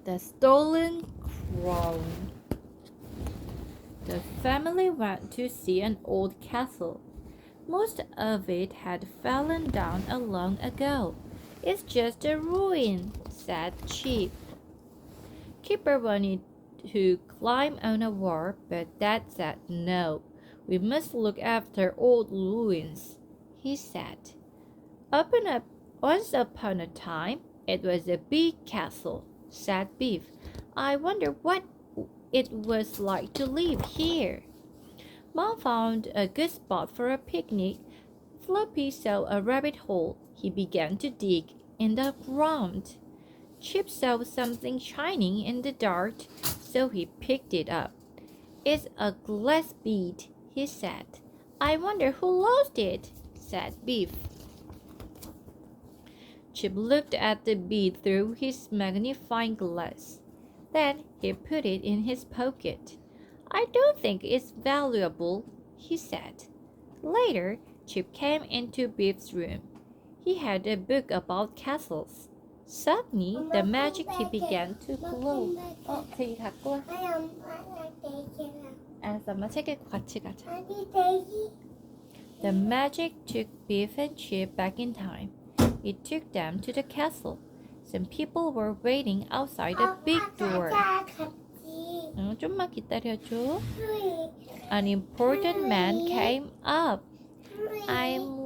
The Stolen Crown. The family went to see an old castle. Most of it had fallen down long ago. It's just a ruin, said Chip. Kipper wanted to climb on a wall, but Dad said no. We must look after old ruins, he said. Once upon a time, it was a big castle, said Beef. I wonder what it was like to live here. Mom found a good spot for a picnic. Floppy saw a rabbit hole. He began to dig in the ground. Chip saw something shining in the dark, so he picked it up. It's a glass bead, he said. I wonder who lost it, said Beef. Chip looked at the bead through his magnifying glass. Then he put it in his pocket. I don't think it's valuable, he said. Later, Chip came into Beef's room. He had a book about castles. Suddenly, the magic key began to glow. 되게 갖고 와. 아니 엄마가 되게 알았어, 엄마 책 읽고 같이 가자. 아니 되게 The magic took Beef and Chip back in time. It took them to the castle. Some people were waiting outside the big door. 같이 좀만 기다려줘. 프리 An important man came up. I'm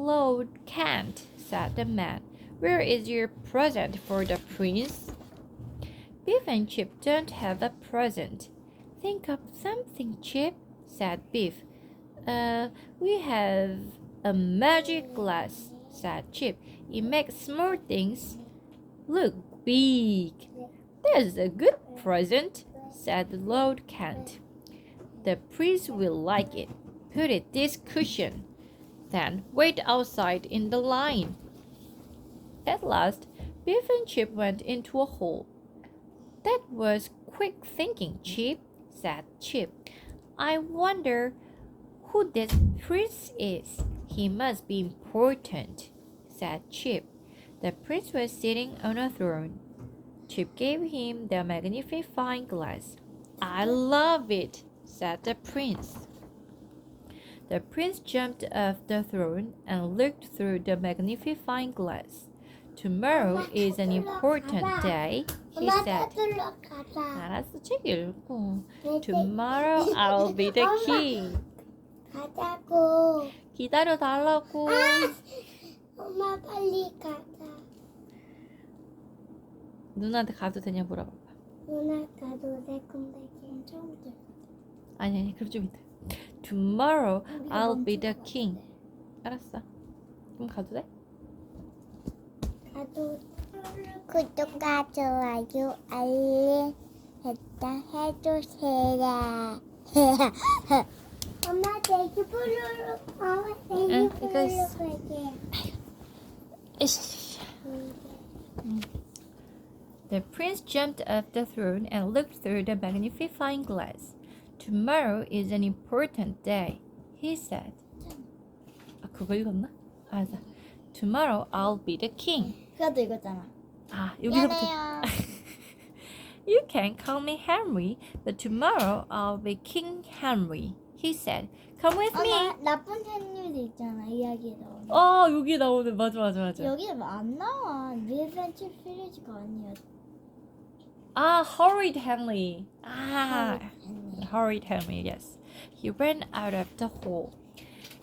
Lord Kent, said the man. Where is your present for the prince? Beef and Chip don't have a present. Think of something, Chip, said Beef. We have a magic glass, said Chip. It makes small things look big. That's a good present, said Lord Kent. The prince will like it. Put it this cushion. Then wait outside in the line. At last, Beef and Chip went into a hole. That was quick thinking, Chip, said Chip. I wonder who this prince is. He must be important, said Chip. The prince was sitting on a throne. Chip gave him the magnifying glass. I love it, said the prince. The prince jumped off the throne and looked through the magnifying glass. Tomorrow is an important day, he said. 서둘러 가자. 알았어, 책 읽고. Tomorrow I'll be the king. 가자고. 기다려 달라고. 엄마 빨리 가자. 누나한테 가도 되냐 물어봐봐. 누나 가도 될 건데 괜찮을 아니, 그럼 좀 이따. Tomorrow I'll be the king. 알았어. 그럼 가도 돼? 가도 구독과 좋아요 알림 설정 해주세요. 엄마 돼지 부르러 엄마 돼지 응, 부르러 이거 갈게. The prince jumped off the throne and looked through the magnifying glass. Tomorrow is an important day, he said. 아, 그거 읽었나? 알았어. Tomorrow I'll be the king. 그것도 읽었잖아. 아, 여기서부터. 미안해요. You can call me Henry, but tomorrow I'll be King Henry, he said. Come with me. 엄마 나쁜 햇님도 있잖아 이야기에 나오는. 여기 나오는 맞아. 여기는 안 나와. 리벤치 시리즈가 아니야. Horrid Henry. 햇님. Horrid Henry, yes. He ran out of the hole.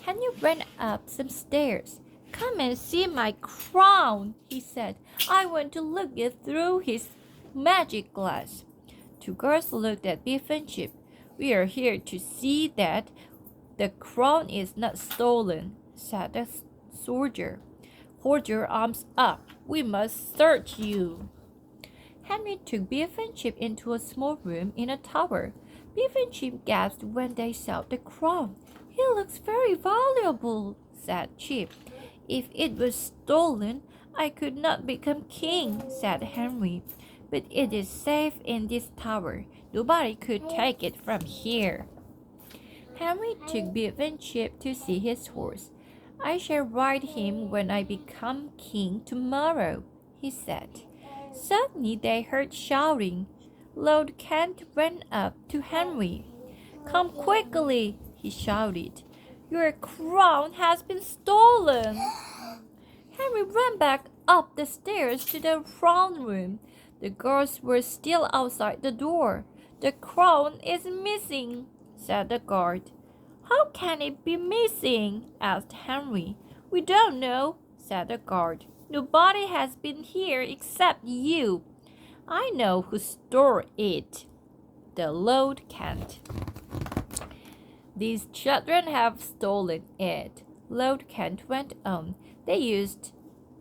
Henry ran up some stairs. Come and see my crown, he said. I want to look it through his magic glass. Two girls looked at Beef and Chip. We are here to see that the crown is not stolen, said the soldier. Hold your arms up. We must search you. Henry took Beef and Chip into a small room in a tower. Beef and Chip gasped when they saw the crown. It looks very valuable, said Chip. If it was stolen, I could not become king, said Henry. But it is safe in this tower. Nobody could take it from here. Henry took Beef and Chip to see his horse. I shall ride him when I become king tomorrow, he said. Suddenly they heard shouting. Lord Kent ran up to Henry. "Come quickly," he shouted. "Your crown has been stolen." Henry ran back up the stairs to the throne room. The guards were still outside the door. "The crown is missing," said the guard. "How can it be missing?" asked Henry. "We don't know," said the guard. "Nobody has been here except you. I know who stole it." The Lord Kent. "These children have stolen it," Lord Kent went on. "They used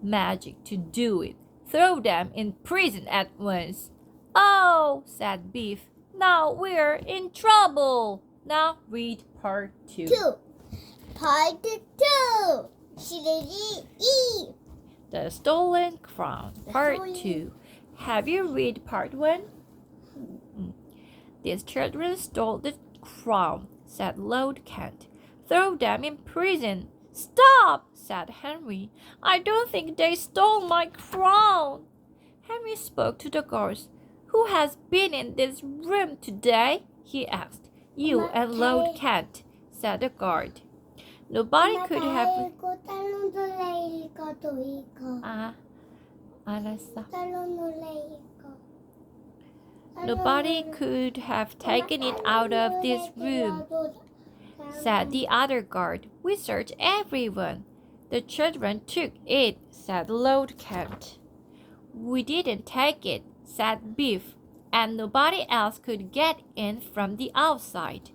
magic to do it. Throw them in prison at once." "Oh," said Beef. "Now we're in trouble." Now read part 2. Part 2. E. The Stolen Crown, part 2. Have you read part 1? "These children stole the crown," said Lord Kent. "Throw them in prison." "Stop," said Henry. "I don't think they stole my crown." Henry spoke to the guards. "Who has been in this room today?" he asked. "You and Lord Kent," said the guard. Nobody could have... 알았어. "Nobody could have taken it out of this room," said the other guard. "We searched everyone." "The children took it," said Lord Kent. "We didn't take it," said Beef, "and nobody else could get in from the outside."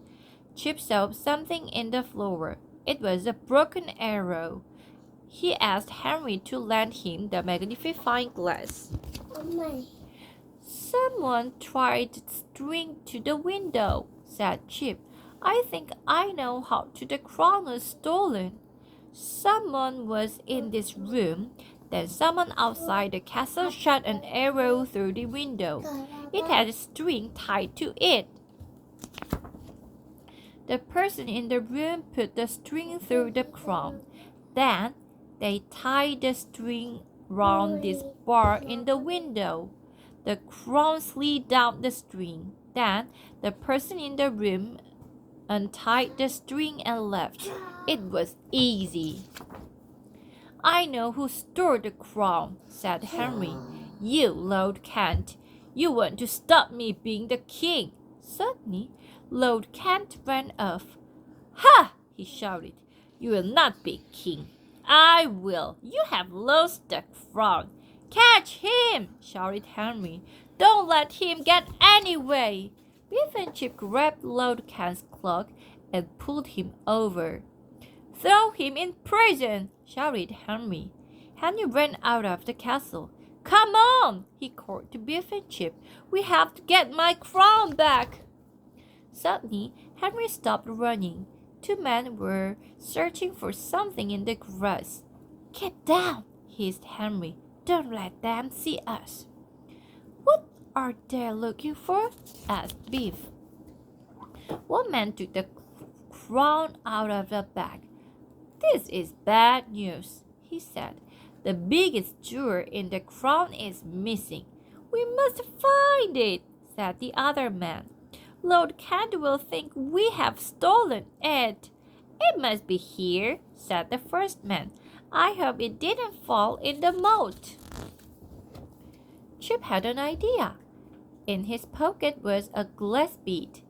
Chip saw something in the floor. It was a broken arrow. He asked Henry to lend him the magnifying glass. "Someone tried string to the window," said Chip. "I think I know how the crown was stolen. Someone was in this room. Then someone outside the castle shot an arrow through the window. It had a string tied to it. The person in the room put the string through the crown. Then they tied the string round this bar in the window. The crown slid down the string. Then the person in the room untied the string and left. It was easy." "I know who stole the crown," said Henry. "You, Lord Kent. You want to stop me being the king." Suddenly, Lord Kent ran off. "Ha!" he shouted. "You will not be king. I will. You have lost the crown." "Catch him!" shouted Henry. "Don't let him get anyway." Beef and Chip grabbed Lord Kent's cloak and pulled him over. "Throw him in prison!" shouted Henry. Henry ran out of the castle. "Come on!" he called to Beef and Chip. "We have to get my crown back." Suddenly, Henry stopped running. 2 men were searching for something in the grass. "Get down!" hissed Henry. "Don't let them see us." "What are they looking for?" asked Beef. One man took the crown out of the bag. "This is bad news," he said. "The biggest jewel in the crown is missing." "We must find it," said the other man. "Lord Kent will think we have stolen it." "It must be here," said the first man. "I hope it didn't fall in the moat." Chip had an idea. In his pocket was a glass bead.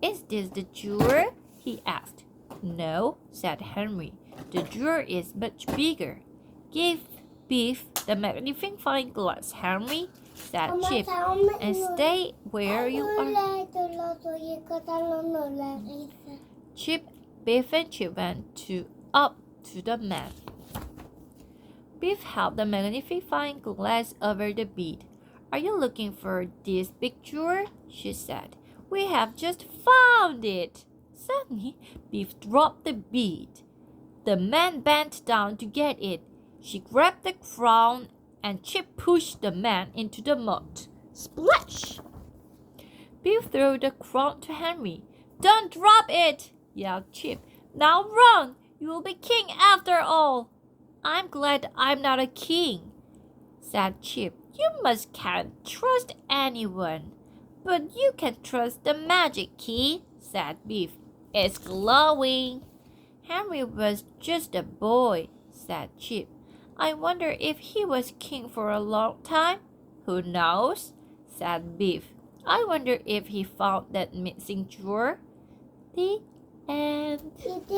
"Is this the jewel?" he asked. "No," said Henry. "The jewel is much bigger." "Give Beef the magnifying glass, Henry," said Chip, "and stay where you are." Chip, Beef, and Chip went up to the man. Beef held the magnifying glass over the bead. "Are you looking for this big jewel?" she said. "We have just found it." Suddenly, Beef dropped the bead. The man bent down to get it. She grabbed the crown, and Chip pushed the man into the mud. Splash! Beef threw the crown to Henry. "Don't drop it!" yelled Chip. "Now run! You will be king after all." "I'm glad I'm not a king," said Chip. You must can't trust anyone. But you can trust the magic key, said Beef. It's glowing. Henry was just a boy, said Chip. I wonder if he was king for a long time. Who knows, said Beef. I wonder if he found that missing drawer. The end.